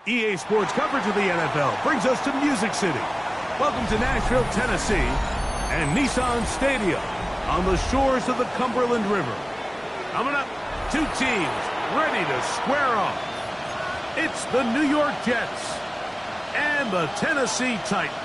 EA Sports coverage of the NFL brings us to Music City. Welcome to Nashville, Tennessee, and Nissan Stadium on the shores of the Cumberland River. Coming up, two teams ready to square off. It's the New York Jets and the Tennessee Titans.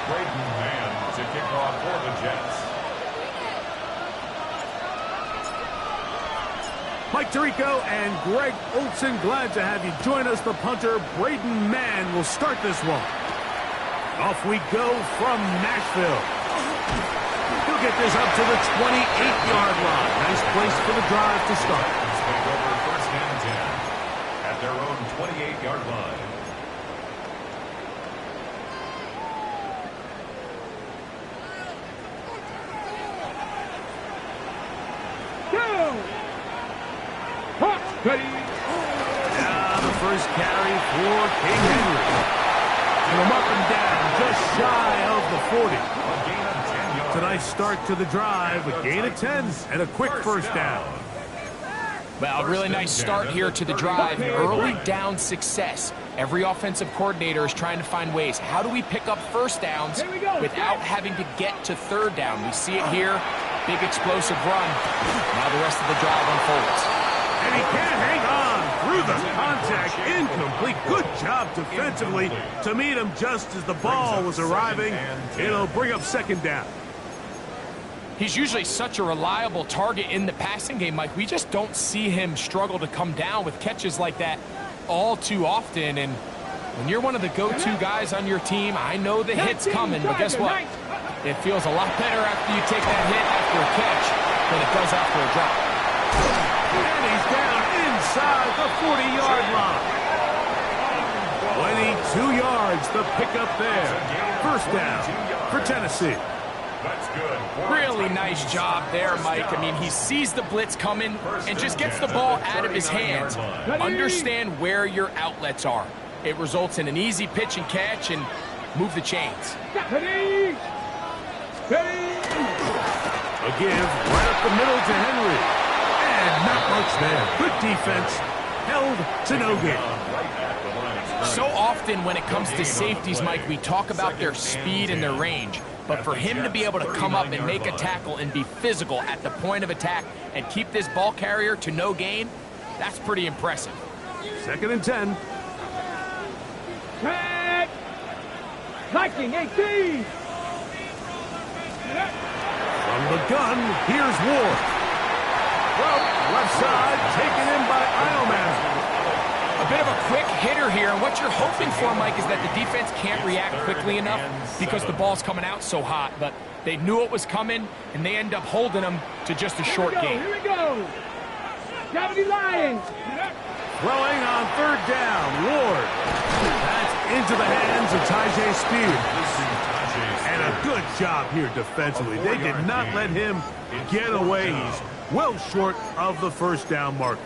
Braden Mann to kick off for the Jets. Mike Tirico and Greg Olson, glad to have you join us. The punter, Braden Mann, will start this one. Off we go from Nashville. He'll get this up to the 28-yard line. Nice place for the drive to start. Take over first and 10 at their own 28-yard line. Ready. Now the first carry for King Henry. From up and down, just shy of the 40. A gain of 10 yards. It's a nice start to the drive, a gain of 10 and a quick first down. Well, a really nice start here to the drive. Early down success. Every offensive coordinator is trying to find ways. How do we pick up first downs without having to get to third down? We see it here. Big explosive run. Now the rest of the drive unfolds. And he can't hang on through the contact. Incomplete. Good job defensively to meet him just as the ball was arriving. It'll bring up second down. He's usually such a reliable target in the passing game, Mike. We just don't see him struggle to come down with catches like that all too often. And when you're one of the go-to guys on your team, I know the hit's coming, but guess what? It feels a lot better after you take that hit after a catch than it does after a drop. And he's down inside the 40-yard line. 22 yards, the pickup there. First down for Tennessee. That's good. Really nice job there, Mike. I mean, he sees the blitz coming and just gets the ball out of his hands. Understand where your outlets are. It results in an easy pitch and catch and move the chains. A give right up the middle to Henry. And not much there. Good defense. Held to no gain. So often when it comes to safeties, Mike, we talk about their speed and their range. But for him to be able to come up and make a tackle and be physical at the point of attack and keep this ball carrier to no gain, that's pretty impressive. Second and 10. Tag! Viking 18! From the gun, here's Ward. Well, left side, taken in by Ioman. A bit of a quick hitter here, and what you're hoping for, Mike, is that the defense can't react quickly enough because the ball's coming out so hot, but they knew it was coming, and they end up holding them to just a short game. Here we go! Gravity Lions! Throwing on third down, Ward. That's into the hands of Tyjae Spears. And a good job here defensively. They did not let him get away. He's well short of the first down marker.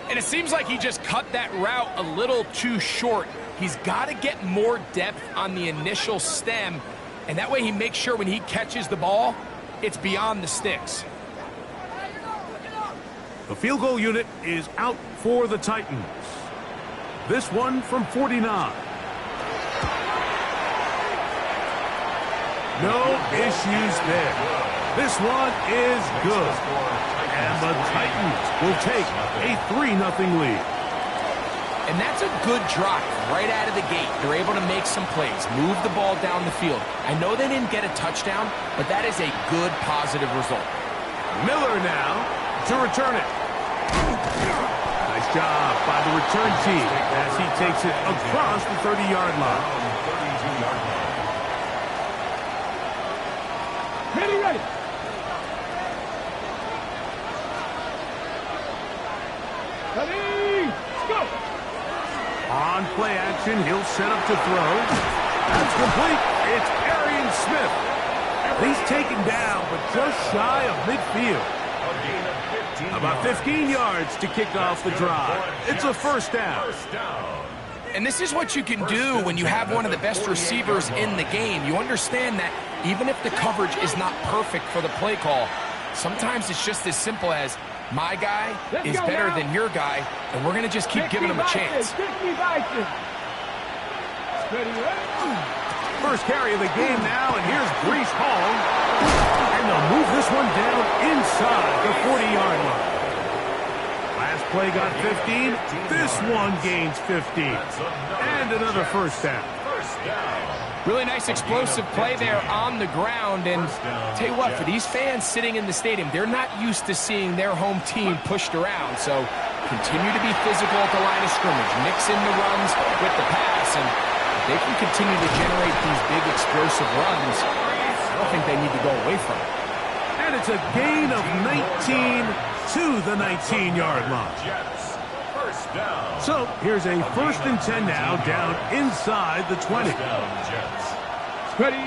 And it seems like he just cut that route a little too short. He's got to get more depth on the initial stem, and that way he makes sure when he catches the ball, it's beyond the sticks. The field goal unit is out for the Titans. This one from 49. No issues there. This one is good. And the Titans will take a 3-0 lead. And that's a good drive right out of the gate. They're able to make some plays, move the ball down the field. I know they didn't get a touchdown, but that is a good positive result. Miller now to return it. Nice job by the return team as he takes it across the 30-yard line. Ready! Ready! Go! On play action, he'll set up to throw. That's complete. It's Arian Smith. He's taken down, but just shy of midfield. About 15 yards to kick off the drive. It's a first down. And this is what you can do when you have one of the best receivers in the game. You understand that even if the coverage is not perfect for the play call, sometimes it's just as simple as my guy is better than your guy, and we're going to just keep giving him a chance. First carry of the game now, and here's Breece Hall. And they'll move this one down inside the 40-yard line. Last play got 15. This one gains 15. And another first down. Really nice explosive play there on the ground. And tell you what, for these fans sitting in the stadium, they're not used to seeing their home team pushed around. So continue to be physical at the line of scrimmage. Mix in the runs with the pass. And if they can continue to generate these big explosive runs, I don't think they need to go away from it. And it's a gain of 19 to the 19-yard line. So here's a 1st and 10 now, down inside the 20. Ready.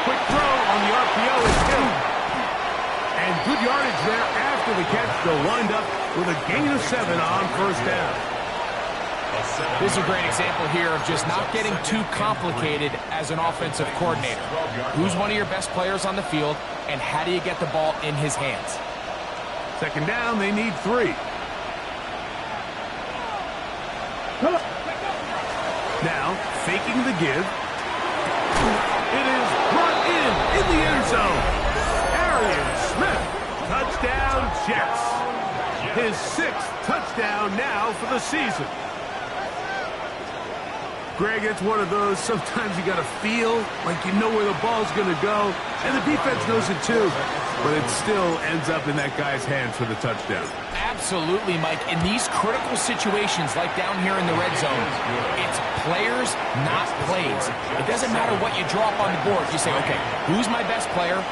Quick throw on the RPO is good. And good yardage there after the catch. They'll wind up with a gain of 7 on first down. This is a great example here of just not getting too complicated as an offensive coordinator. Who's one of your best players on the field, and how do you get the ball in his hands? Second down, they need 3. Now, faking the give. It is brought in the end zone. Arian Smith, touchdown Jets. His 6th touchdown now for the season. Greg, it's one of those, sometimes you got to feel like you know where the ball's going to go, and the defense knows it too, but it still ends up in that guy's hands for the touchdown. Absolutely, Mike. In these critical situations, like down here in the red zone, it's players, not plays. It doesn't matter what you draw up on the board. You say, okay, who's my best player?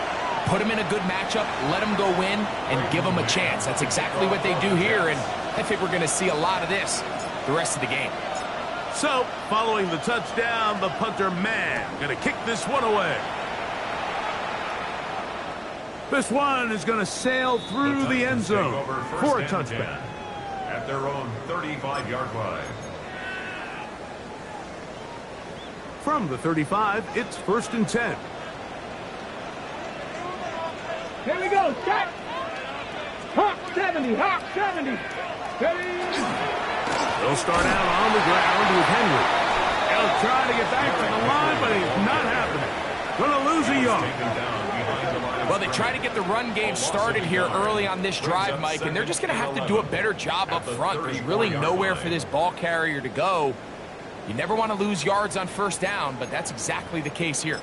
Put him in a good matchup, let him go win, and give him a chance. That's exactly what they do here, and I think we're going to see a lot of this the rest of the game. So, following the touchdown, the punter man going to kick this one away. This one is going to sail through the end zone for a touchback. At their own 35-yard line. From the 35, it's 1st and 10. Here we go. Check. Hawk 70. Hawk 70. Ready. They'll start out on the ground with Henry. They'll try to get back to the line, but it's not happening. Going to lose a yard. Well, they try to get the run game started here early on this drive, Mike, and they're just going to have to do a better job up front. There's really nowhere for this ball carrier to go. You never want to lose yards on first down, but that's exactly the case here.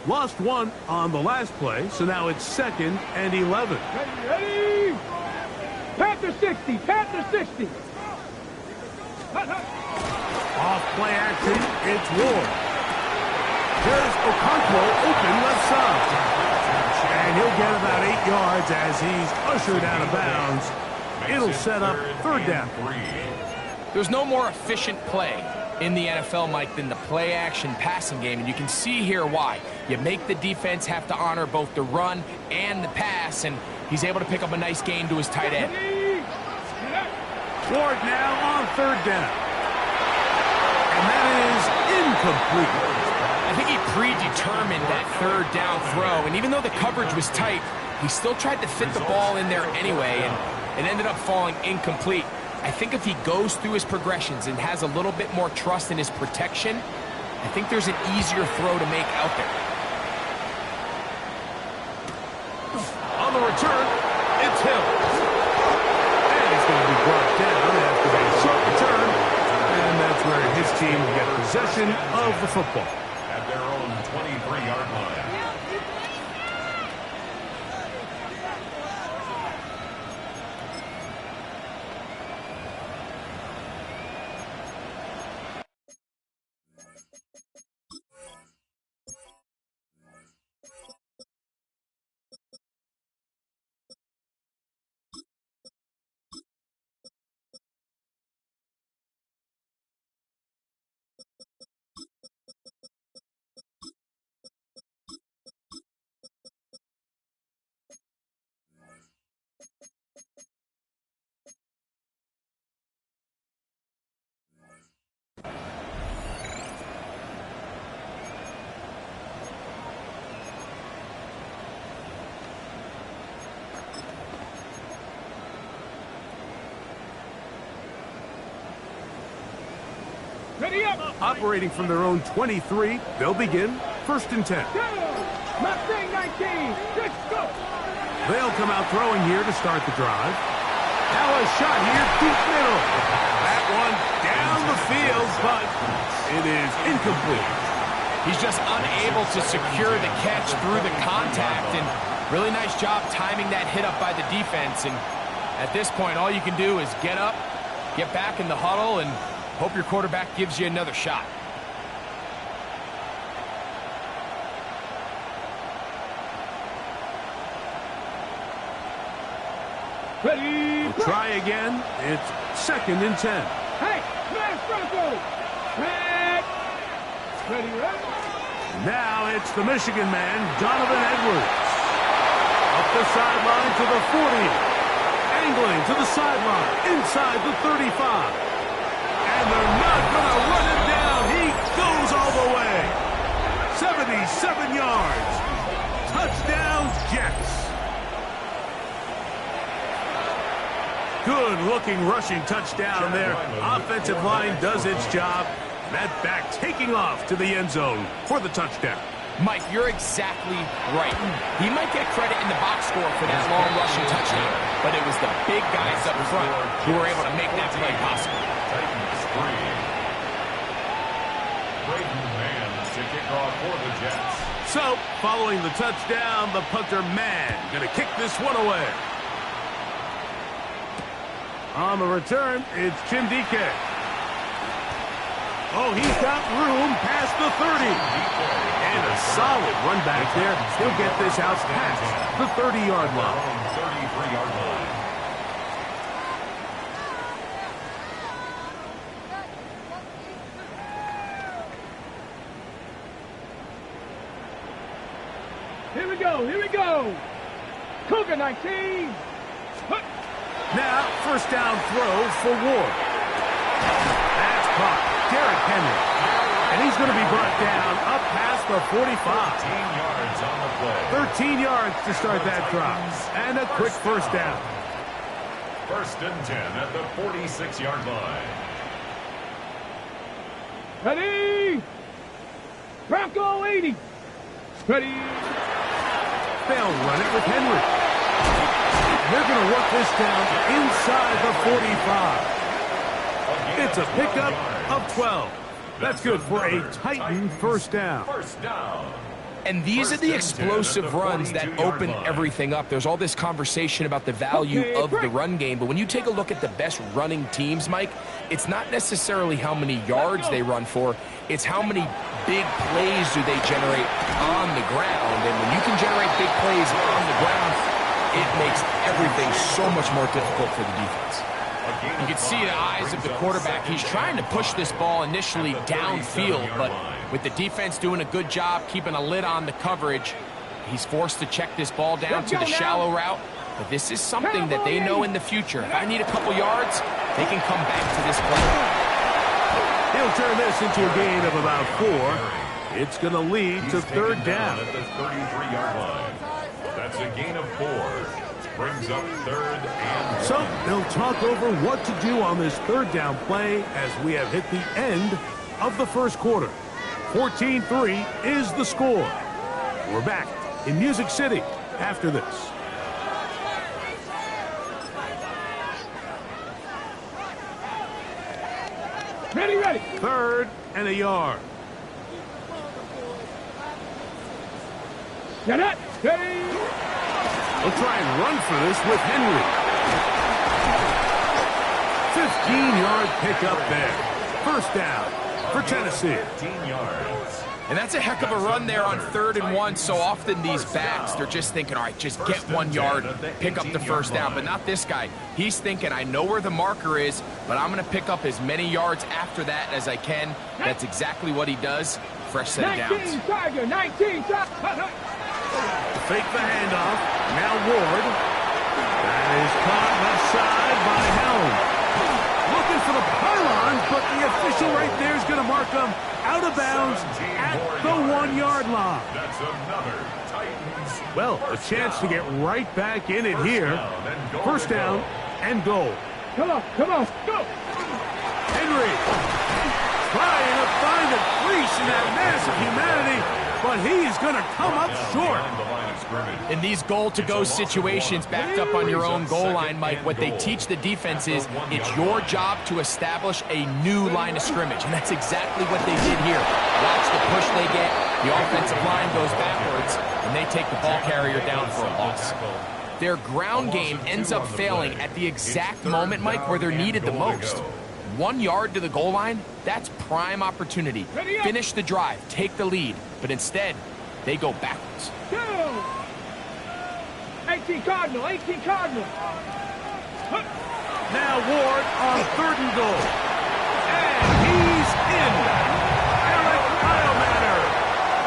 Lost 1 on the last play, so now it's 2nd and 11. Ready. Panther 60. Panther 60. Off play action, it's Ward. Here's Okonkwo open left side. And he'll get about 8 yards as he's ushered out of bounds. It'll set up 3rd down. There's no more efficient play in the NFL, Mike, than the play-action passing game, and you can see here why. You make the defense have to honor both the run and the pass, and he's able to pick up a nice gain to his tight end. Ward now on 3rd down. And that is incomplete. I think he predetermined that 3rd down throw, and even though the coverage was tight, he still tried to fit the ball in there anyway, and it ended up falling incomplete. I think if he goes through his progressions and has a little bit more trust in his protection, I think there's an easier throw to make out there. On the return, it's Hill. And he's going to be brought down after a short return. And that's where his team will get possession of the football. At their own 23-yard line. Ready up. Operating from their own 23, they'll begin 1st and 10. Go. Mustang 19. Let's go. They'll come out throwing here to start the drive. Now a shot here, deep middle. That one down the field, but it is incomplete. He's just unable to secure the catch through the contact, and really nice job timing that hit up by the defense. And at this point, all you can do is get up, get back in the huddle, and hope your quarterback gives you another shot. Ready. We'll try again. It's 2nd and 10. Hey, smash Bronco. Red. Ready, ready. Now it's the Michigan man, Donovan Edwards. Up the sideline to the 40. Angling to the sideline, inside the 35. And they're not going to run him down. He goes all the way. 77 yards. Touchdown, Jets. Good-looking rushing touchdown there. Offensive line does its job. That back taking off to the end zone for the touchdown. Mike, you're exactly right. He might get credit in the box score for that long rushing touchdown, but it was the big guys up front who were able to make that play possible. Titans 3. Braden Mann to kick off for the Jets. So, following the touchdown, the punter man going to kick this one away. On the return, it's Jim DK. Oh, he's got room past the 30. And a solid run back there. He'll get this out past the 30-yard line. 33-yard line. Here we go, here we go. Cougar 19. Now, 1st down throw for Ward. That's caught. Derrick Henry. And he's going to be brought down up past the 45. 13 yards on the play. 13 yards to start that drop. And a quick 1st down. 1st and 10 at the 46-yard line. Ready. Bronco 80. Ready. They'll run it with Henry. They're going to work this down inside the 45. It's a pickup of 12. That's good for a Titan 1st down. 1st down. And these are the explosive runs that open everything up. There's all this conversation about the value of the run game, but when you take a look at the best running teams, Mike, it's not necessarily how many yards they run for, it's how many big plays do they generate on the ground. And when you can generate big plays on the ground, it makes everything so much more difficult for the defense. You can see the eyes of the quarterback. He's trying to push this ball initially downfield, but with the defense doing a good job keeping a lid on the coverage, he's forced to check this ball down to the shallow route. But this is something that they know in the future. If I need a couple yards, they can come back to this play. He'll turn this into a gain of about 4. It's going to lead to 3rd down. At the 33-yard line. That's a gain of 4. Brings up 3rd and... So they'll talk over what to do on this 3rd down play as we have hit the end of the 1st quarter. 14-3 is the score. We're back in Music City after this. Ready, ready. 3rd and a yard. Get it. Ready. We'll try and run for this with Henry. 15-yard pickup there. 1st down for Tennessee. 15 yards. And that's a heck of a run there on 3rd and 1. So often these backs, they're just thinking, all right, just get 1 yard, pick up the 1st down. But not this guy. He's thinking, I know where the marker is, but I'm going to pick up as many yards after that as I can. That's exactly what he does. Fresh set of downs. 19 Tiger, 19 Tiger. Fake the handoff. Now Ward. That is caught left side by Helm. Looking for the pylons, but the official right there is going to mark them out of bounds at the 1-yard line. That's another Titans. Well, a chance to get right back in it here. 1st down and goal. Come on, go. Henry trying to find a crease in that mass of humanity, but he's going to come up short. In these goal-to-go situations, backed up on your own goal line, Mike, what they teach the defense is it's your job to establish a new line of scrimmage, and that's exactly what they did here. Watch the push they get, the offensive line goes backwards, and they take the ball carrier down for a loss. Their ground game ends up failing at the exact moment, Mike, where they're needed the most. 1 yard to the goal line, that's prime opportunity. Finish the drive, take the lead, but instead, they go backwards. 18 Cardinal, 18 Cardinal. Now Ward on 3rd and goal. And he's in. Alec Biomatter.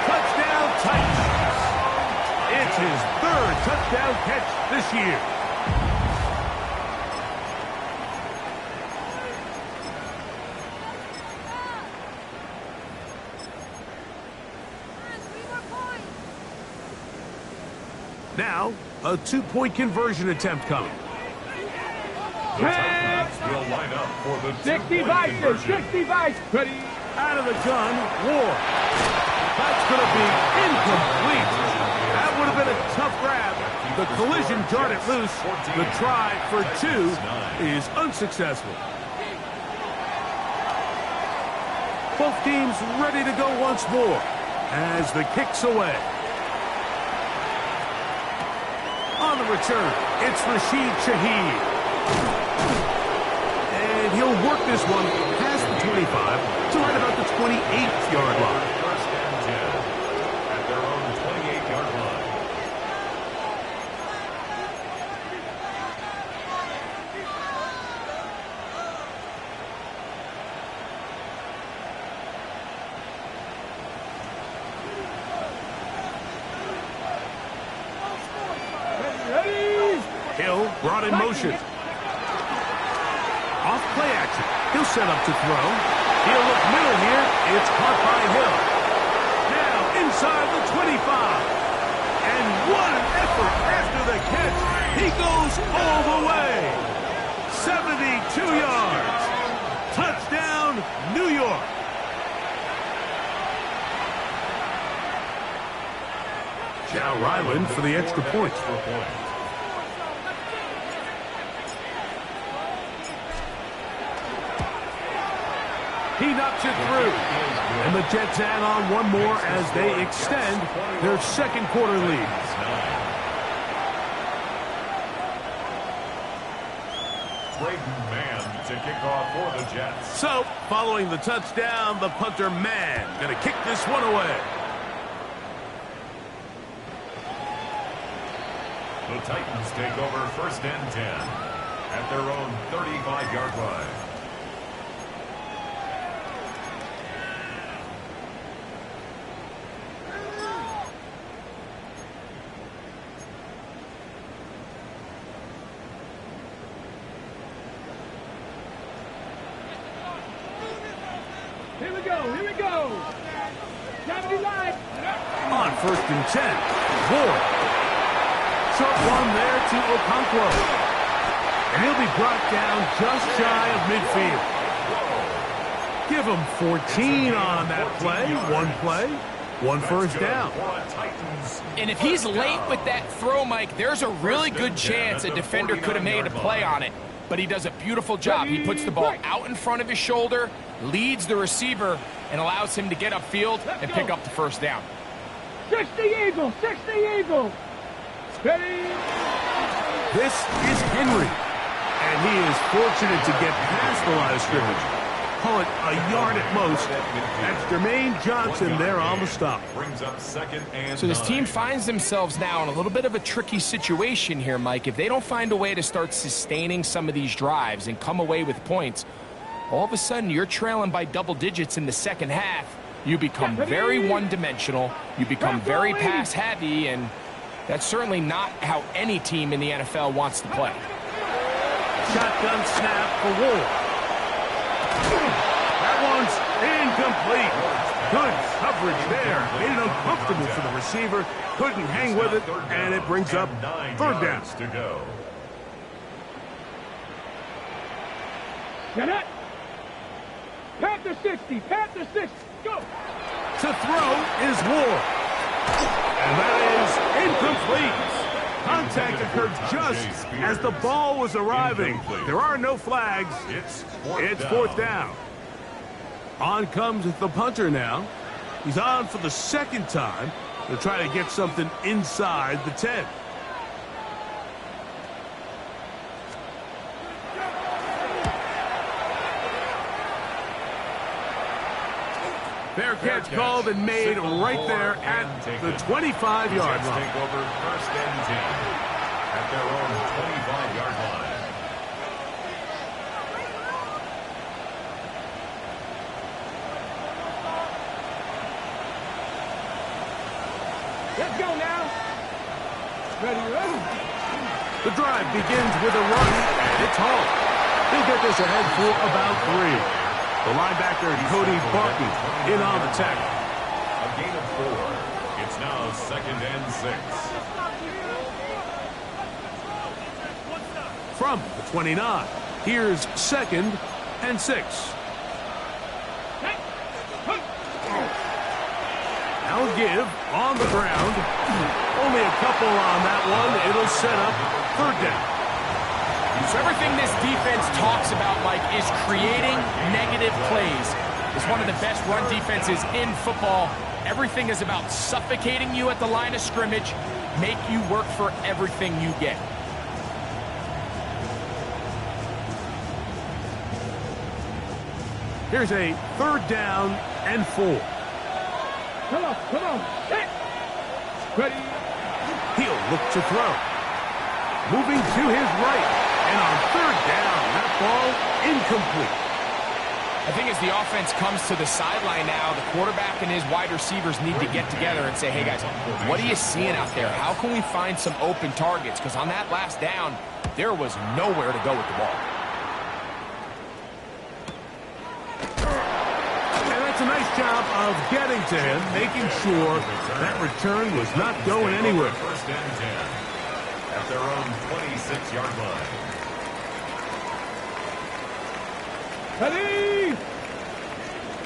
Touchdown Titans. It's his 3rd touchdown catch this year. Now, a 2-point conversion attempt coming. The Titans will line up for the 60 Vices, 60 Vices. Ready? Out of the gun, Ward. That's going to be incomplete. That would have been a tough grab. The collision darted loose. The try for 2 is unsuccessful. Both teams ready to go once more as the kick's away. On the return, it's Rashid Shaheed. And he'll work this one past the 25 to right about the 28-yard line. First and 10 at their own 28-yard line. Hill brought in motion. Off play action. He'll set up to throw. He'll look middle here. It's caught by Hill. Now inside the 25. And what an effort after the catch. He goes all the way. 72 yards. Touchdown, New York. Now Ryland for the extra point. He knocks it through. And the Jets add on one more as they extend their 2nd quarter lead. Braden Mann to kick off for the Jets. So, following the touchdown, the punter Mann going to kick this one away. The Titans take over 1st and 10 at their own 35-yard line. Here we go, here we go. 79. On 1st and 10, Ward. Short one there to Okonkwo. And he'll be brought down just shy of midfield. Give him 14 on that play. 1 first down. And if he's late with that throw, Mike, there's a really good chance a defender could have made a play on it. But he does a beautiful job. He puts the ball out in front of his shoulder, leads the receiver, and allows him to get upfield and pick up the first down. 60 Eagles, 60 Eagles. Ready? This is Henry. And he is fortunate to get past the line of scrimmage. Call it a yard at most. That's Jermaine Johnson there on the stop. Brings up 2nd and So this 9. team finds themselves now in a little bit of a tricky situation here, Mike. If they don't find a way to start sustaining some of these drives and come away with points, all of a sudden you're trailing by double digits in the 2nd half. You become very one-dimensional. You become very pass-heavy, and that's certainly not how any team in the NFL wants to play. Shotgun snap for Ward. That one's incomplete. Good coverage there. Made it uncomfortable for the receiver. Couldn't hang with it, and it brings up 3rd down. To go. Get it. Panther 60, Panther 60, go! To throw is Ward. And that is incomplete. Contact occurred just as the ball was arriving. There are no flags. It's fourth down. On comes the punter now. He's on for the second time to try to get something inside the 10. Fair catch called and made right there at the 25-yard line. Take over first and 10 at their own 25-yard line. Let's go now. Ready. The drive begins with a run, and it's Hall. He'll get this ahead for about 3. The linebacker, Cody Barton, in on the tackle. A gain of 4. It's now second and 6. From the 29, here's second and 6. Now give on the ground. Only a couple on that one. It'll set up third down. So everything this defense talks about, Mike, is creating negative plays. It's one of the best run defenses in football. Everything is about suffocating you at the line of scrimmage, make you work for everything you get. Here's a third down and 4. Come on. Hey. Ready. He'll look to throw. Moving to his right. And on third down, that ball incomplete. I think as the offense comes to the sideline now, the quarterback and his wide receivers need to get together and say, hey guys, what are you seeing out there? How can we find some open targets? Because on that last down, there was nowhere to go with the ball. And that's a nice job of getting to him, making sure that return was not going anywhere. First and 10 at their own 26-yard line. Ready.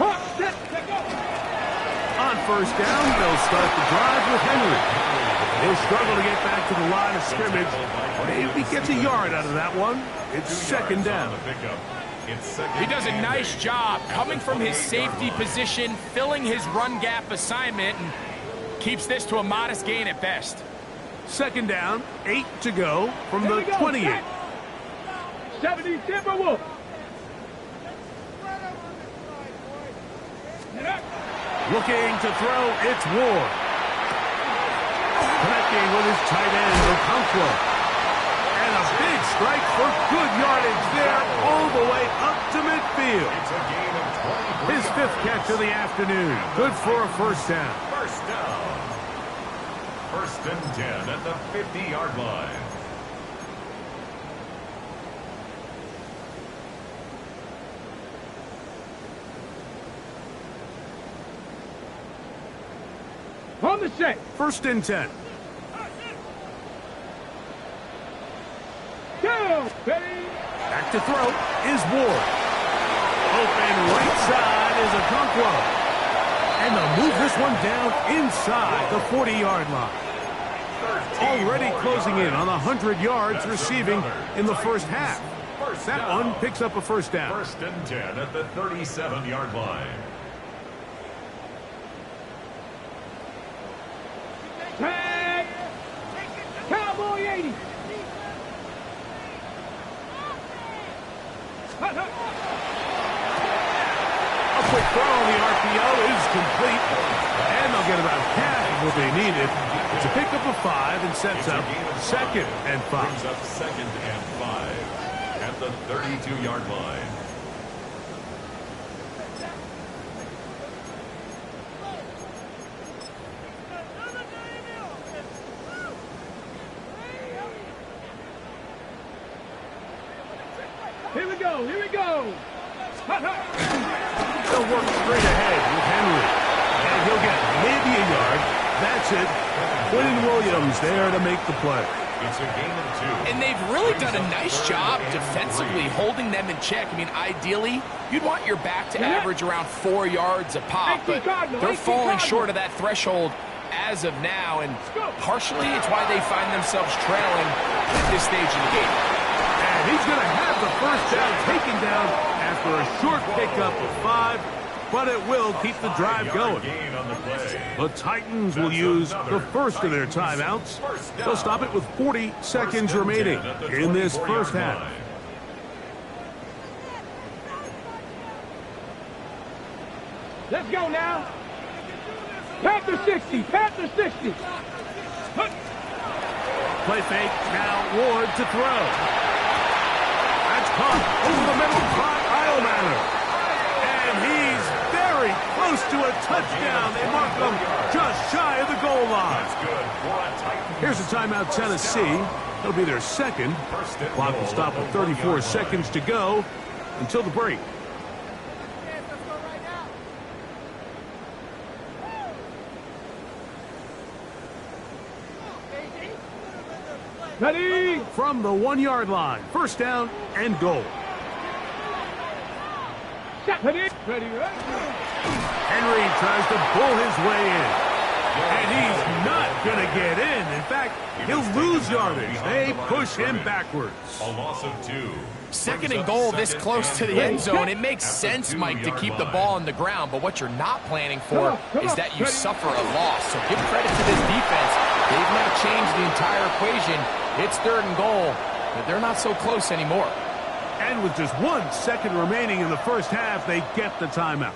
Hot, set, go. On first down, they'll start the drive with Henry. He'll struggle to get back to the line of scrimmage. Maybe gets a yard out of that one. It's second down. He does a nice job coming from his safety position, filling his run gap assignment, and keeps this to a modest gain at best. Second down, 8 to go from the 28. 70 Timberwolves. Looking to throw, it's Ward. Connecting with his tight end, Okonkwo. And a big strike for good yardage there all the way up to midfield. It's a gain of 20. His 5th catch of the afternoon. Good for a first down. First down. First and 10 at the 50-yard line. On the set. First and 10. Go, ready. Back to throw is Ward. Open right side is Okonkwo. And they'll move this one down inside the 40-yard line. Already closing in on 100 yards receiving in the first half. That one picks up a first down. First and 10 at the 37-yard line. Tag. Cowboy 80. A quick throw on the RPO is complete. And they'll get about half of what they needed to pick up a 5 and sets up second and 5. Brings up second and 5 at the 32-yard line. Here we go. They'll work straight ahead with Henry. And he'll get maybe a yard. That's it. Quentin Williams there to make the play. It's a gain of 2. And they've really done a nice job defensively holding them in check. I mean, ideally, you'd want your back to average around 4 yards a pop, but they're falling short of that threshold as of now, and partially it's why they find themselves trailing at this stage in the game. And he's going to have the first down taken down after a short pickup of 5, but it will keep the drive going. The Titans will use the first of their timeouts. They'll stop it with 40 seconds remaining in this first half. Let's go now. Panther 60. Panther 60. Play fake. Now Ward to throw. That's caught over the middle by Eilmanner. And he's very close to a touchdown. They mark him just shy of the goal line. Here's a timeout, Tennessee. It'll be their second. Clock will stop with 34 seconds to go until the break. Ready? From the 1-yard line, first down and goal. Ready? Ready? Henry tries to pull his way in. And he's not going to get in. In fact, he'll lose yardage. They push him backwards. A loss of 2. Second and goal this close to the end zone. It makes sense, Mike, to keep the ball on the ground, but what you're not planning for is that you suffer a loss. So give credit to this defense. They've now changed the entire equation. It's third and goal, but they're not so close anymore. And with just 1 second remaining in the first half, they get the timeout.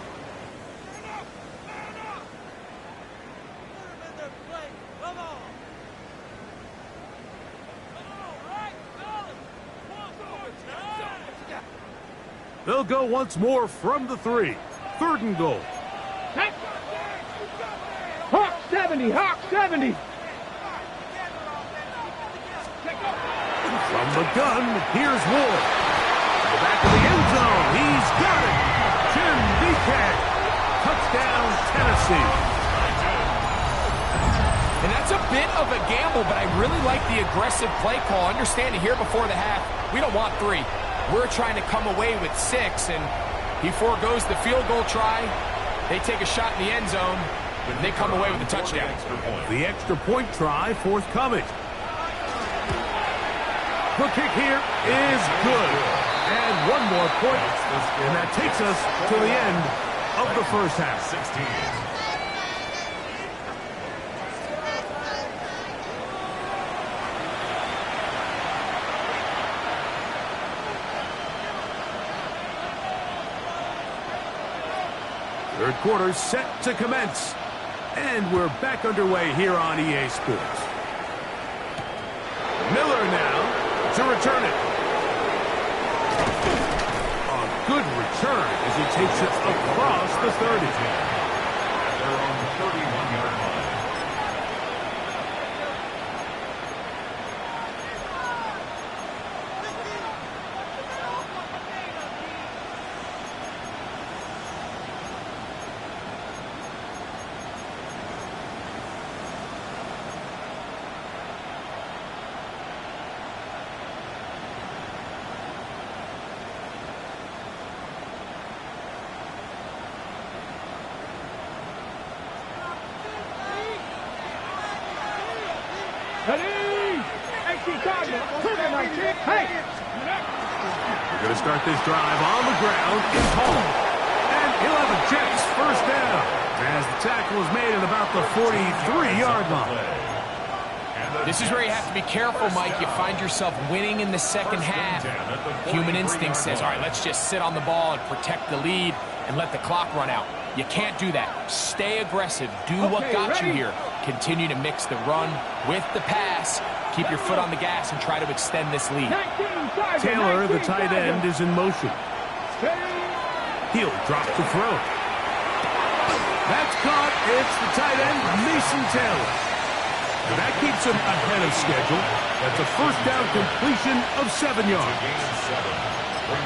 They'll go once more from the 3. Third and goal. Hawk 70. Hawk 70. From the gun, here's Ward. In the back of the end zone, he's got it. Jim Beekhead. Touchdown, Tennessee. And that's a bit of a gamble, but I really like the aggressive play call. Understanding here before the half, we don't want 3. We're trying to come away with 6, and he forgoes the field goal try. They take a shot in the end zone, and they come away with a touchdown. The extra point try forthcoming. The kick here is good. And 1 more point, and that takes us to the end of the first half. 16. Third quarter set to commence. And we're back underway here on EA Sports. Miller now to return it. A good return as he takes it across the 30. They're on the 31-yard line. Ready? 18 Cardinal. Hey! We're going to start this drive on the ground. It's Hall. And he'll have a Jets first down as the tackle is made at about the 43-yard line. This is where you have to be careful, Mike. You find yourself winning in the second half. Human instinct says, all right, let's just sit on the ball and protect the lead and let the clock run out. You can't do that. Stay aggressive. Do what got you here. Continue to mix the run with the pass. Keep your foot on the gas and try to extend this lead. Taylor, the tight end, is in motion. He'll drop the throw. That's caught. It's the tight end, Mason Taylor. And that keeps him ahead of schedule. That's a first down completion of 7 yards.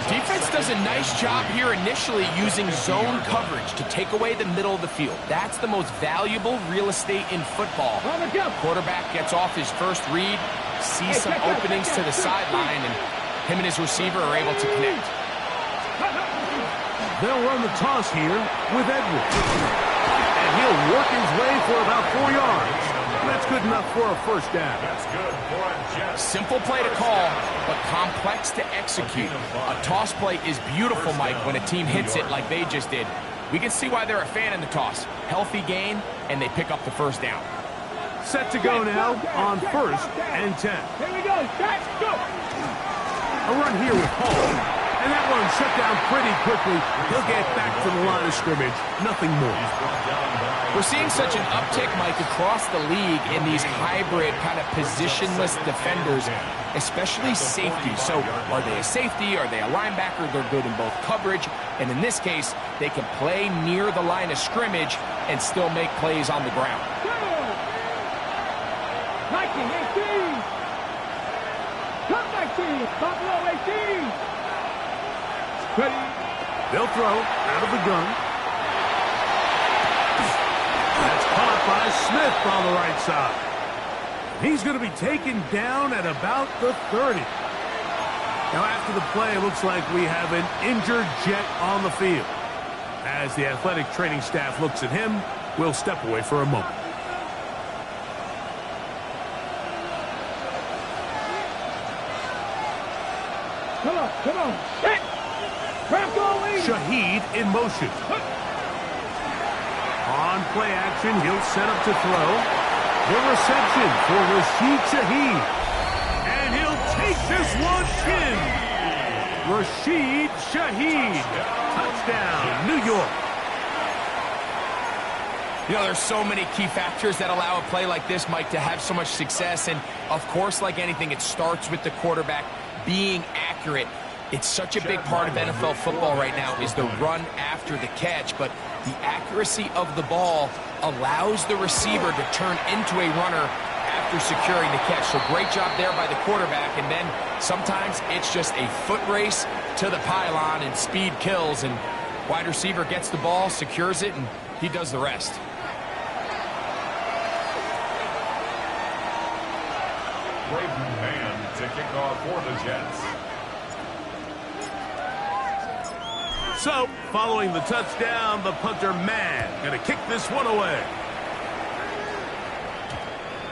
Defense does a nice job here initially using zone coverage to take away the middle of the field. That's the most valuable real estate in football. Quarterback gets off his first read, sees some openings to the sideline, and him and his receiver are able to connect. They'll run the toss here with Edwards. And he'll work his way for about 4 yards. That's good enough for a first down. That's good for a Jet. Simple play to call, but complex to execute. A toss play is beautiful, Mike, when a team hits it like they just did. We can see why they're a fan in the toss. Healthy gain, and they pick up the first down. Set to go now on 1st and 10. Here we go. Set, go. A run here with Hall. And that one shut down pretty quickly. He'll get back to the line of scrimmage. Nothing more. We're seeing such an uptick, Mike, across the league in these hybrid kind of positionless defenders, especially safety. So are they a safety? Are they a linebacker? They're good in both coverage. And in this case, they can play near the line of scrimmage and still make plays on the ground. 19, 18. Top 19. Buffalo 18. Ready. They'll throw out of the gun. That's caught by Smith on the right side. He's going to be taken down at about the 30. Now after the play, it looks like we have an injured Jet on the field. As the athletic training staff looks at him, we'll step away for a moment. Come on. Set. Shaheed in motion. On play action, he'll set up to throw. The reception for Rashid Shaheed. And he'll take this one in. Rashid Shaheed. Touchdown, New York. You know, there's so many key factors that allow a play like this, Mike, to have so much success. And, of course, like anything, it starts with the quarterback being accurate. It's such a big part of NFL football right now is the run after the catch, but the accuracy of the ball allows the receiver to turn into a runner after securing the catch. So great job there by the quarterback, and then sometimes it's just a foot race to the pylon and speed kills, and wide receiver gets the ball, secures it, and he does the rest. Braden Mann to kick off for the Jets. So, following the touchdown, the punter Mann going to kick this one away.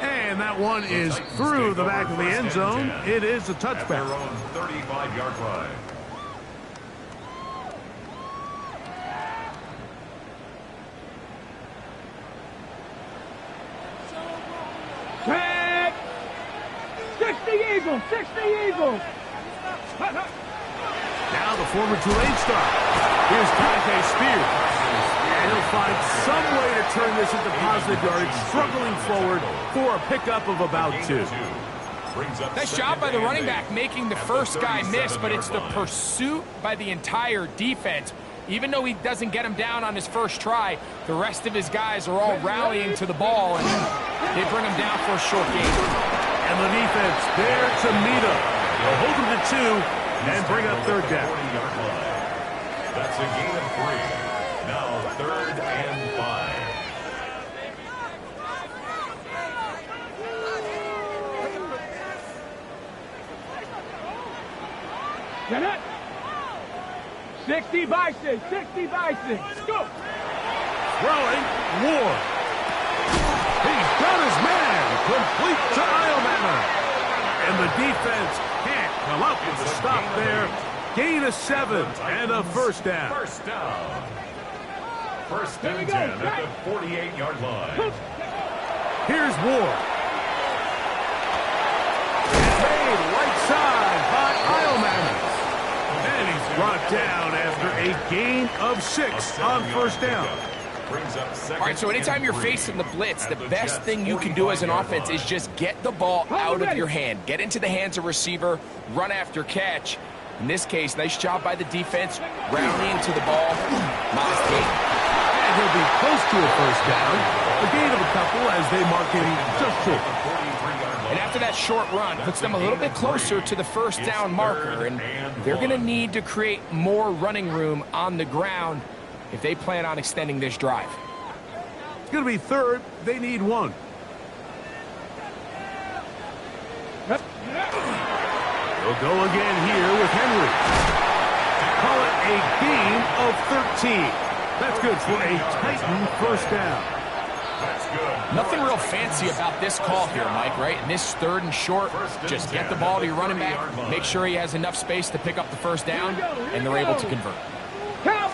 And that one is through the back of the end zone. It is a touchback. At their own 35-yard line. Set. 60 Eagles. 60 Eagles. Now the former Tulane star. Here's Tyjae Spears. And he'll find some way to turn this into positive yardage, struggling forward for a pickup of about 2. Nice job by the running back making the first guy miss, but it's the pursuit by the entire defense. Even though he doesn't get him down on his first try, the rest of his guys are all rallying to the ball, and they bring him down for a short gain. And the defense there to meet him. They'll hold him to 2. And bring up third down. That's a gain of 3. Now 3rd and 5. Get it. 60 by 6. 60 by 6. Go. Throwing. Ward. He's got his man. Complete to Eilmanner. And the defense can't come up with a stop there. Gain of 7 and a first down. First down. 1st and 10 at the 48-yard line. Here's Ward. Made right side by Eilmanner. And he's brought down after a gain of 6 on first down. All right, so anytime you're facing the blitz, the best thing you can do as an offense is just get the ball out of your hand. Get into the hands of receiver, run after catch. In this case, nice job by the defense, rallying to the ball. Modest gain. And he'll be close to a first down. A gain of a couple as they mark him just short. And after that short run, puts them a little bit closer to the first down marker. And they're going to need to create more running room on the ground if they plan on extending this drive. It's going to be 3rd. They need 1. We'll go again here with Henry. Call it a gain of 13. That's good for a Titan first down. That's good. Nothing real fancy about this call here, Mike, right? In this 3rd and short, just get the ball to your running back, make sure he has enough space to pick up the first down, and they're able to convert. Now,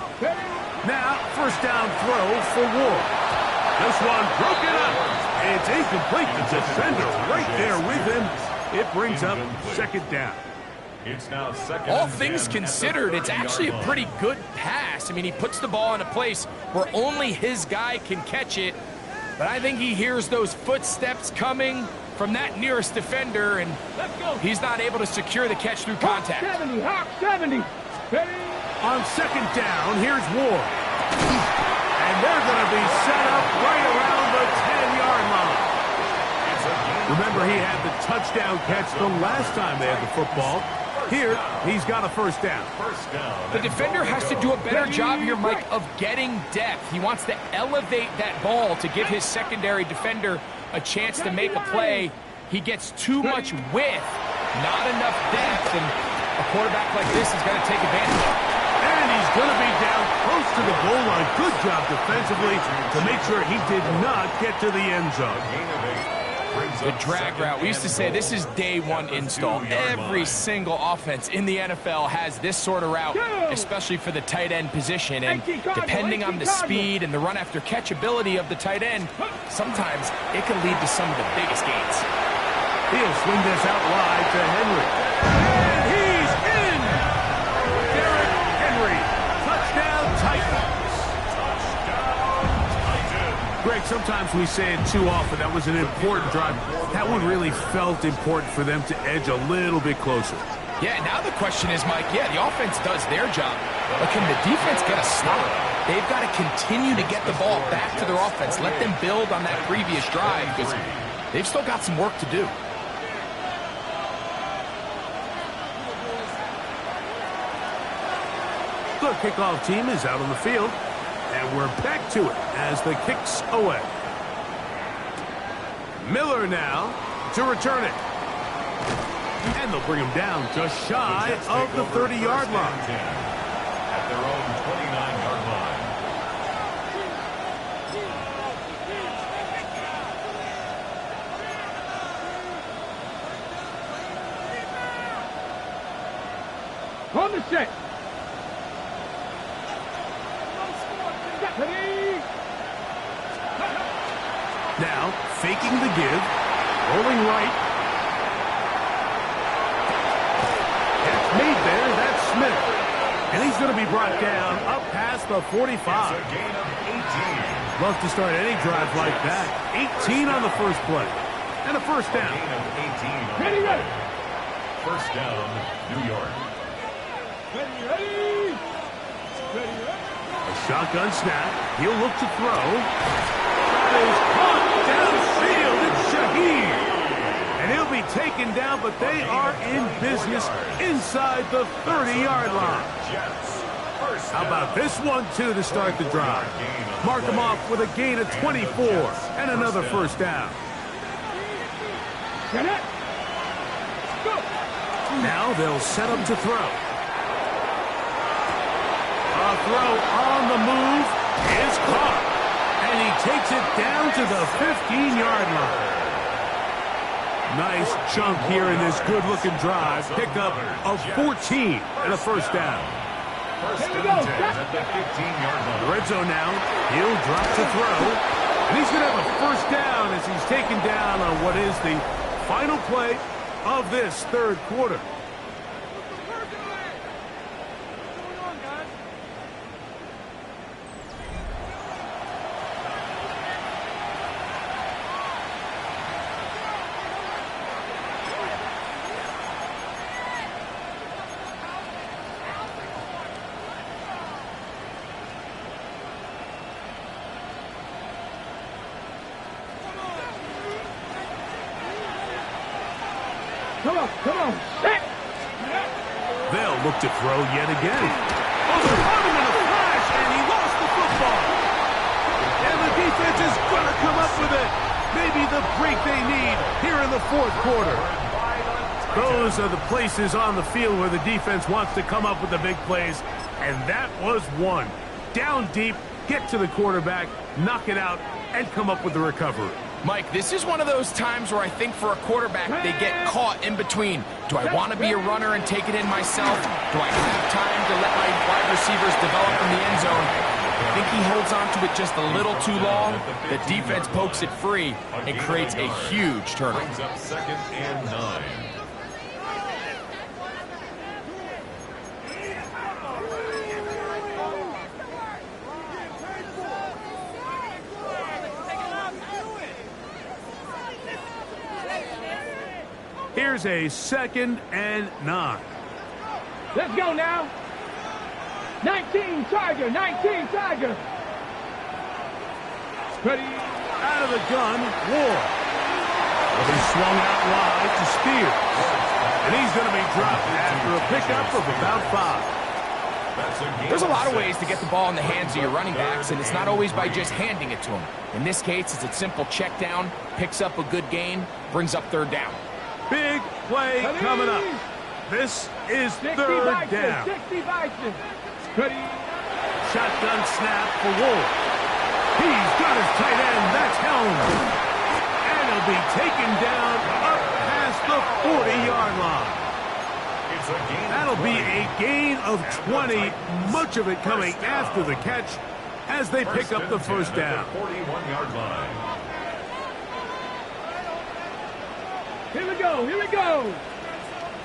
first down throw for Ward. This one broken up. It's incomplete. The defender right there with him. It brings up second down. It's now second. All things considered, it's actually a pretty good pass. I mean, he puts the ball in a place where only his guy can catch it. But I think he hears those footsteps coming from that nearest defender, and he's not able to secure the catch through contact. 70, Hawk 70. Ready? On second down, here's Ward. And they're going to be set up right around the 10-yard line. Remember, he had the touchdown catch the last time they had the football. Here, he's got a first down. The defender has to do a better job here, Mike, of getting depth. He wants to elevate that ball to give his secondary defender a chance to make a play. He gets too much width, not enough depth, and a quarterback like this is going to take advantage. And he's going to be down close to the goal line. Good job defensively to make sure he did not get to the end zone. The drag route. We used to say this is day one install. Every single offense in the NFL has this sort of route, especially for the tight end position. And depending on the speed and the run after catch ability of the tight end, sometimes it can lead to some of the biggest gains. He'll swing this out wide to Henry. And he's in! Derrick Henry. Touchdown Titans. Greg, sometimes we say it too often. That was an important drive. That one really felt important for them to edge a little bit closer. Yeah, now the question is, Mike, yeah, the offense does their job, but can the defense get a stop? They've got to continue to get the ball back to their offense. Let them build on that previous drive because they've still got some work to do. The kickoff team is out on the field. And we're back to it as the kick's away. Miller now to return it. And they'll bring him down just shy of the 30-yard line. At their own 29-yard line. On the set. Now, faking the give, rolling right. It's made there, that's Smith. And he's going to be brought down up past the 45. It's a gain of 18. Love to start any drive like that. 18 on the first play. And a first down. Gain of 18. Ready, ready. First down, New York. Ready, ready. Ready, ready. A shotgun snap. He'll look to throw. That is caught downfield. It's Shaheed. And he'll be taken down, but they are in business inside the 30-yard line. How about this one, too, to start the drive? Mark him off with a gain of 24 and another first down. Now they'll set up to throw. A throw on the move is caught. And he takes it down to the 15-yard line. Nice chunk here in this good-looking drive. Pickup of 14 and a first down. First and 10 at the 15-yard line. The red zone now. He'll drop to throw. And he's going to have a first down as he's taken down on what is the final play of this third quarter. Come on, set. They'll look to throw yet again. Oh, they're on him in a flash, and he lost the football. And the defense is going to come up with it. Maybe the break they need here in the fourth quarter. Those are the places on the field where the defense wants to come up with the big plays, and that was one. Down deep, get to the quarterback, knock it out, and come up with the recovery. Mike, this is one of those times where I think for a quarterback, they get caught in between. Do I want to be a runner and take it in myself? Do I have time to let my wide receivers develop in the end zone? I think he holds on to it just a little too long. The defense pokes it free and creates a huge turnover. Brings up 2nd and 9. Here's a 2nd and 9. Let's go now. 19 Tiger, 19 Tiger. Ready? Out of the gun, Ward. Well, he swung out wide to Spears. And he's going to be dropped after a pickup of about 5. There's a lot of ways to get the ball in the hands of your running backs, and it's not always by just handing it to them. In this case, it's a simple check down, picks up a good gain, brings up 3rd down. Big play coming up. This is 3rd down. 60 Bison. Ready? Shotgun snap for Ward. He's got his tight end. That's Helms. And he'll be taken down up past the 40-yard line. That'll be a gain of 20. Much of it coming after the catch as they pick up the 1st down. 41-yard line. Here we go, here we go.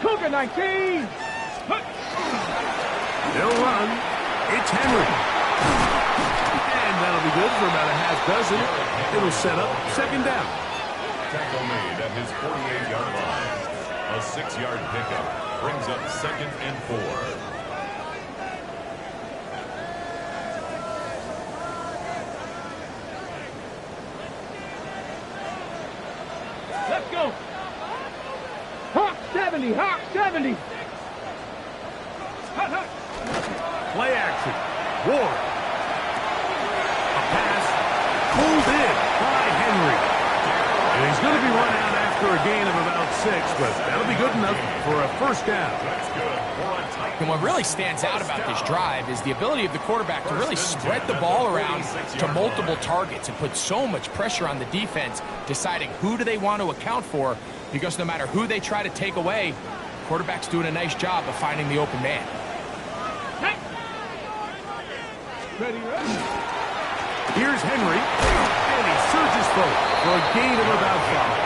Cougar 19. They'll run. It's Henry. And that'll be good for about a half dozen. It'll set up 2nd down. Tackle made at his 48-yard line. A 6-yard pickup brings up 2nd and 4. Let's go. Hawk 70, Hawk 70. Hut, hut. Play action. Ward. A pass pulled in by Henry. And he's going to be run out after a gain of about 6, but that'll be good enough for a 1st down. And what really stands out about this drive is the ability of the quarterback to really spread the ball around to multiple targets and put so much pressure on the defense, deciding who do they want to account for, because no matter who they try to take away, the quarterback's doing a nice job of finding the open man. Ready, ready. Here's Henry, and he surges forward for a gain of about 5.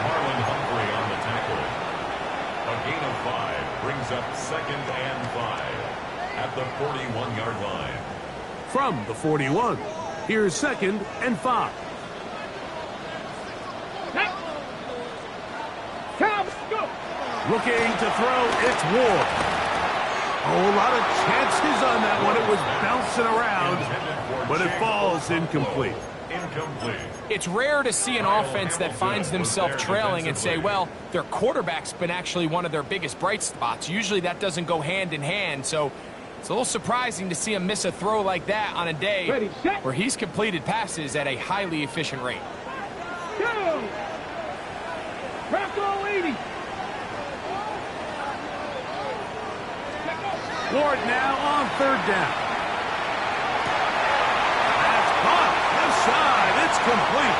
Marlon Humphrey on the tackle. A gain of 5 brings up 2nd and 5 at the 41-yard line. From the 41, here's 2nd and 5. Come, go. Looking to throw, it's Ward. A whole lot of chances on that one. It was bouncing around, but it falls incomplete. It's rare to see an offense that finds themselves trailing and say, well, their quarterback's been actually one of their biggest bright spots. Usually that doesn't go hand in hand, so it's a little surprising to see him miss a throw like that on a day where he's completed passes at a highly efficient rate. Go. Rocco 80. Ward now on 3rd down. That's caught. Left side. It's complete.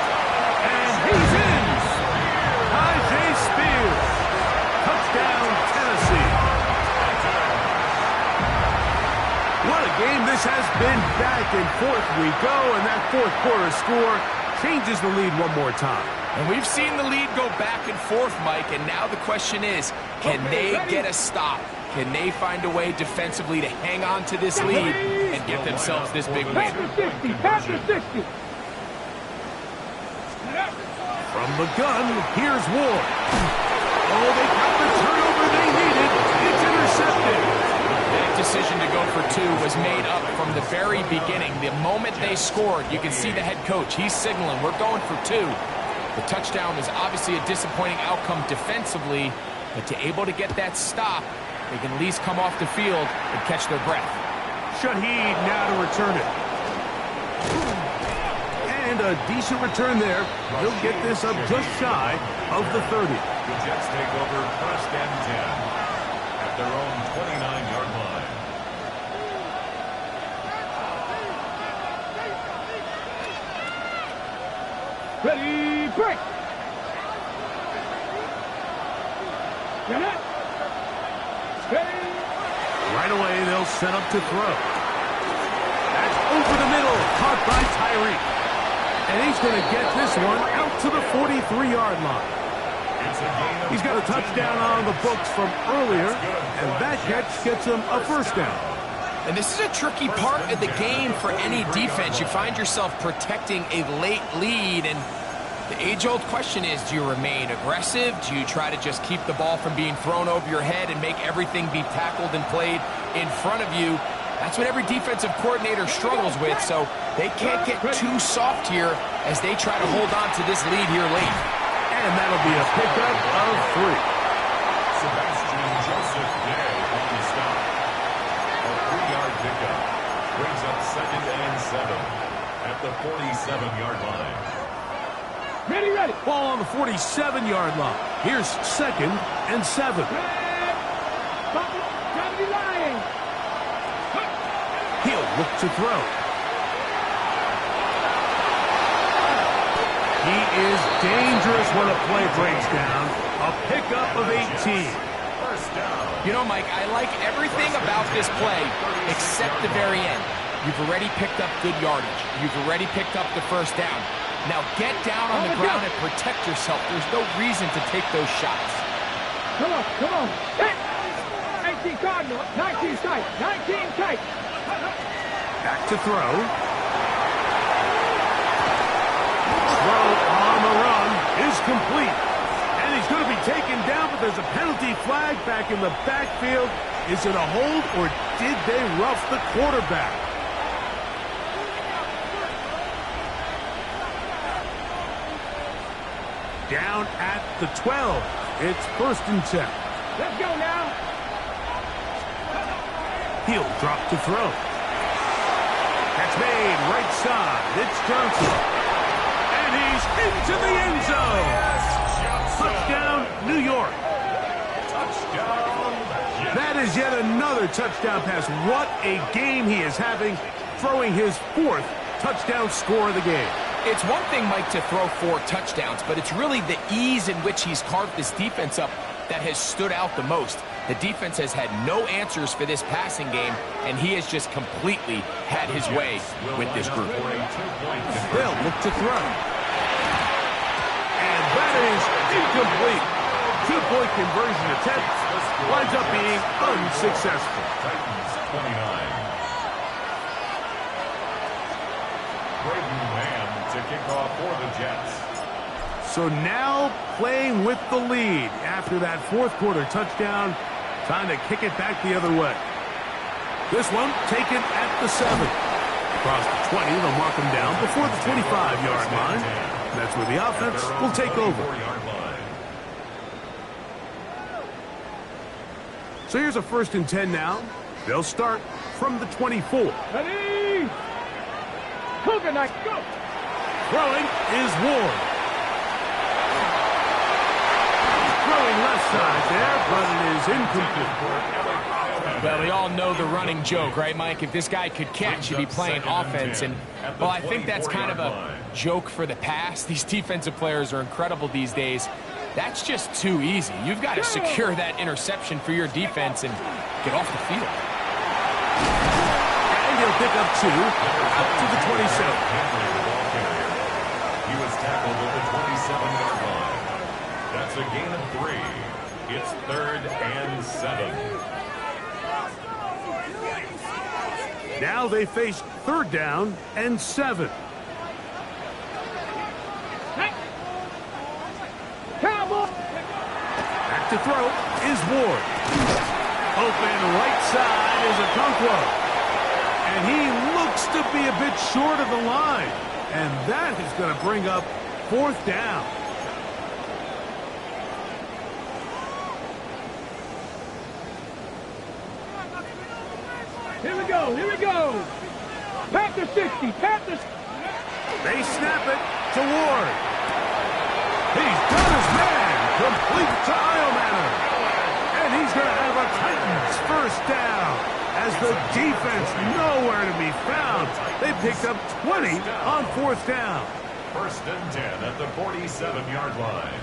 And he's in. Tyjae Spears. Touchdown, Tennessee. What a game this has been. Back and forth we go, and that 4th quarter score changes the lead one more time. And we've seen the lead go back and forth, Mike, and now the question is, can they get a stop? Can they find a way defensively to hang on to this lead and get themselves this big win? Pass the 60, pass the 60. From the gun, here's Ward. Oh, they got the turnover they needed. It's intercepted. That decision to go for 2 was made up from the very beginning. The moment they scored, you can see the head coach. He's signaling, we're going for 2. The touchdown was obviously a disappointing outcome defensively, but to able to get that stop, they can at least come off the field and catch their breath. Shaheed now to return it. And And a decent return there. He'll get this up just shy of the 30. The Jets take over 1st and 10 at their own 29-yard line. Ready, break. Get it. Ready. Right away, they'll set up to throw. That's over the middle, caught by Tyreek. And he's going to get this one out to the 43-yard line. He's got a touchdown on the books from earlier, and that catch gets him a first down. And this is a tricky part of the game for any defense. You find yourself protecting a late lead, and the age-old question is, do you remain aggressive? Do you try to just keep the ball from being thrown over your head and make everything be tackled and played in front of you? That's what every defensive coordinator struggles with, so they can't get too soft here as they try to hold on to this lead here late. And that'll be a pickup of 3. Sebastian Joseph Day on the stop. A 3-yard pickup brings up 2nd and 7 at the 47-yard line. Ready, ready. Ball on the 47-yard line. Here's 2nd and 7. Gotta be lying. He'll look to throw. He is dangerous when a play breaks down. A pickup of 18. First down. You know, Mike, I like everything about this play except the very end. You've already picked up good yardage. You've already picked up the first down. Now get down on the ground and protect yourself. There's no reason to take those shots. Come on, come on. Hit. 18 Cardinal, 19 tight, 19 tight. Back to throw. Throw on the run is complete. And he's going to be taken down, but there's a penalty flag back in the backfield. Is it a hold, or did they rough the quarterback? Down at the 12. It's 1st and 10. Let's go now. He'll drop to throw. That's made right side. It's Johnson. And he's into the end zone. Touchdown, New York. That is yet another touchdown pass. What a game he is having, throwing his 4th touchdown score of the game. It's one thing, Mike, to throw 4 touchdowns, but it's really the ease in which he's carved this defense up that has stood out the most. The defense has had no answers for this passing game, and he has just completely had his way with this group. They'll look to throw. And that is incomplete. 2-point conversion attempt winds up being unsuccessful. Titans 29. Braden Mann to kick off for the Jets. So now playing with the lead after that 4th quarter touchdown, trying to kick it back the other way. This one taken at the 7. Across the 20, they'll mark him down before the 25-yard line. That's where the offense will take over. So here's a 1st and 10 now. They'll start from the 24. Ready. Cougar Knight, go. Throwing is Ward. Throwing left side there, but it is incomplete. Well, we all know the running joke, right, Mike? If this guy could catch, he'd be playing offense. And, well, I think that's kind of a joke for the past. These defensive players are incredible these days. That's just too easy. You've got to secure that interception for your defense and get off the field. And he'll pick up 2 up to the 27. He was tackled at the 27-yard line. That's a gain of 3. It's 3rd and 7. Now they face 3rd down and 7. Back to throw is Ward. Open right side is Okonkwo. And he looks to be a bit short of the line. And that is going to bring up 4th down. Here we go, here we go. Panther 60, Panther. They snap it to Ward. He's done his man. Complete to Iomanner. And he's going to have a Titans first down. As the defense nowhere to be found. They picked up 20 on fourth down. First and 10 at the 47-yard line.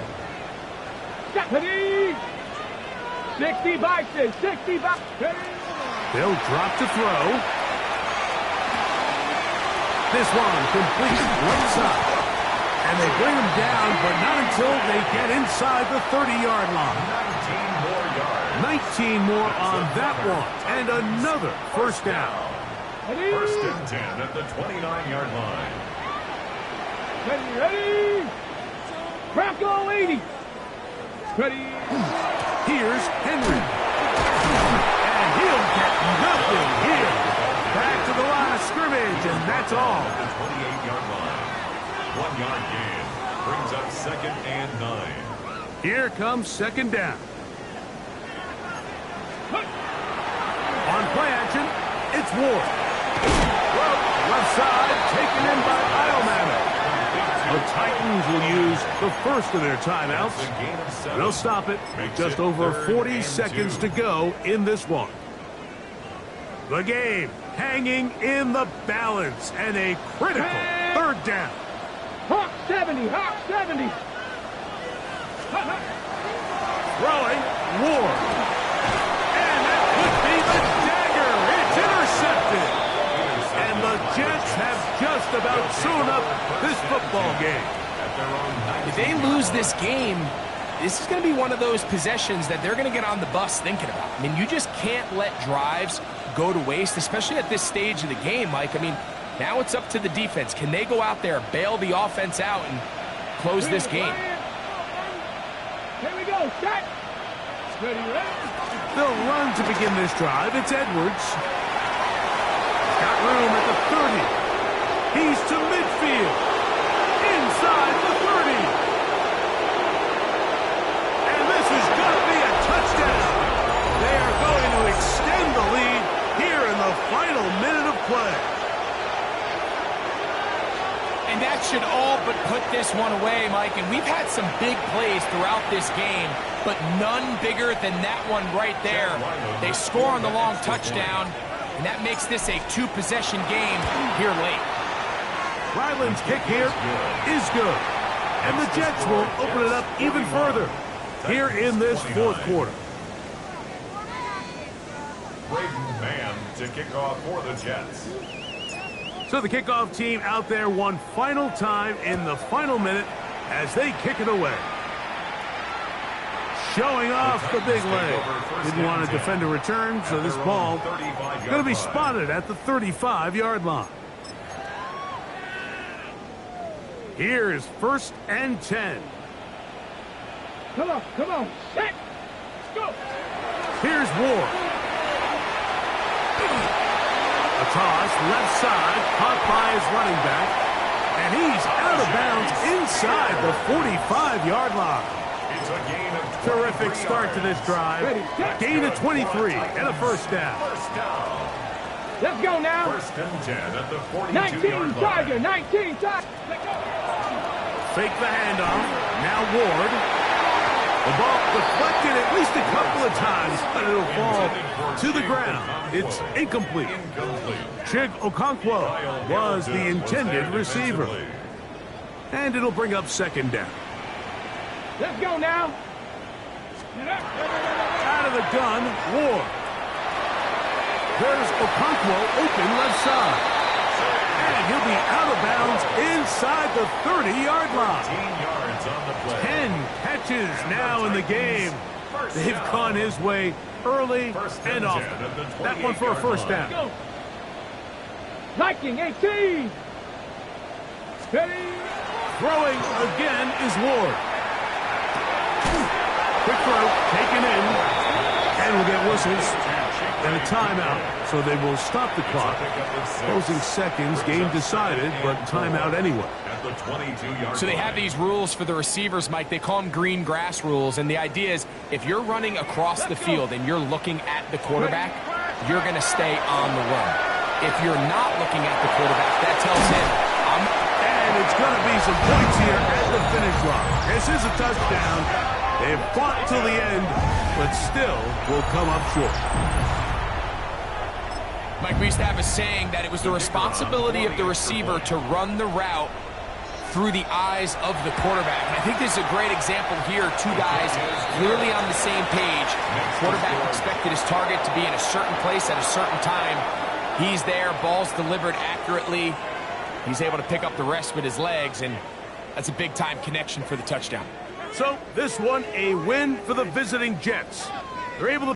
60 Bison, 60 Bison. They'll drop to throw. This one complete left side. And they bring him down, but not until they get inside the 30-yard line. 19 more yards. 19 more on that one. And another first down. First and 10 at the 29-yard line. Ready. Bronco 80. Ready. Here's Henry. And he'll get nothing here. Back to the line of scrimmage, and that's all. The 28-yard line. 1 yard gain. Brings up second and 9. Here comes second down. On play action, it's Ward. Left side, taken in by Iomanner. The Titans will use the first of their timeouts. They'll stop it with just over 40 seconds to go in this one. The game hanging in the balance and a critical third down. Hawk 70, Hawk 70. Throwing, Ward. And that could be the dagger. It's intercepted. And the Jets have just about sewn up this football game. If they lose this game, this is going to be one of those possessions that they're going to get on the bus thinking about. I mean, you just can't let drives go to waste, especially at this stage of the game, Mike. I mean, now it's up to the defense. Can they go out there, bail the offense out, and close this game? Here we go, set. Ready. They'll run to begin this drive. It's Edwards. Got room at the 30. He's to midfield. Inside the 30. And this is going to be a touchdown. They are going to extend the lead here in the final minute of play. And that should all but put this one away, Mike. And we've had some big plays throughout this game, but none bigger than that one right there. They score on the long touchdown, and that makes this a two-possession game here late. Ryland's kick here is good. And the Jets will open it up even further here in this fourth quarter. Braden Mann to kick off for the Jets. So the kickoff team out there one final time in the final minute as they kick it away. Showing off the big leg. Didn't want to defend a return, so this ball is going to be spotted at the 35-yard line. Here is first and 10. Come on, set. Let's go. Here's Ward. A toss, left side, caught by his running back. And he's out of bounds inside the 45-yard line. It's a gain of 23 Terrific start to this drive. Gain of 23 and a first down. First down. Let's go now. First and 10 at the 19 42-yard Tiger, line. 19 Tiger. Let's go. Fake the handoff. Now Ward. The ball deflected at least a couple of times, but it'll fall to the ground. It's incomplete. Chig Okonkwo was the intended receiver. And it'll bring up second down. Let's go now. Out of the gun, Ward. There's Okonkwo open left side. And he'll be out of bounds inside the 30-yard line. 10 yards on the play. 10 catches now in the game. They've gone his way early and often. That one for a first down. Go. Viking 18. Ready. Throwing again is Ward. Quick throw, taken in. And we'll get whistles and a timeout. So they will stop the clock. Closing seconds, game decided, but timeout anyway. At the 22-yard So they have these rules for the receivers, Mike. They call them green grass rules. And the idea is if you're running across the field and you're looking at the quarterback, you're going to stay on the run. If you're not looking at the quarterback, that tells him And it's going to be some points here at the finish line. This is a touchdown. They've fought till the end, but still will come up short. Mike, we used to have a saying that it was the responsibility of the receiver to run the route through the eyes of the quarterback. And I think this is a great example here. Two guys clearly on the same page. Quarterback expected his target to be in a certain place at a certain time. He's there, ball's delivered accurately. He's able to pick up the rest with his legs, and that's a big-time connection for the touchdown. So this one, a win for the visiting Jets. They're able to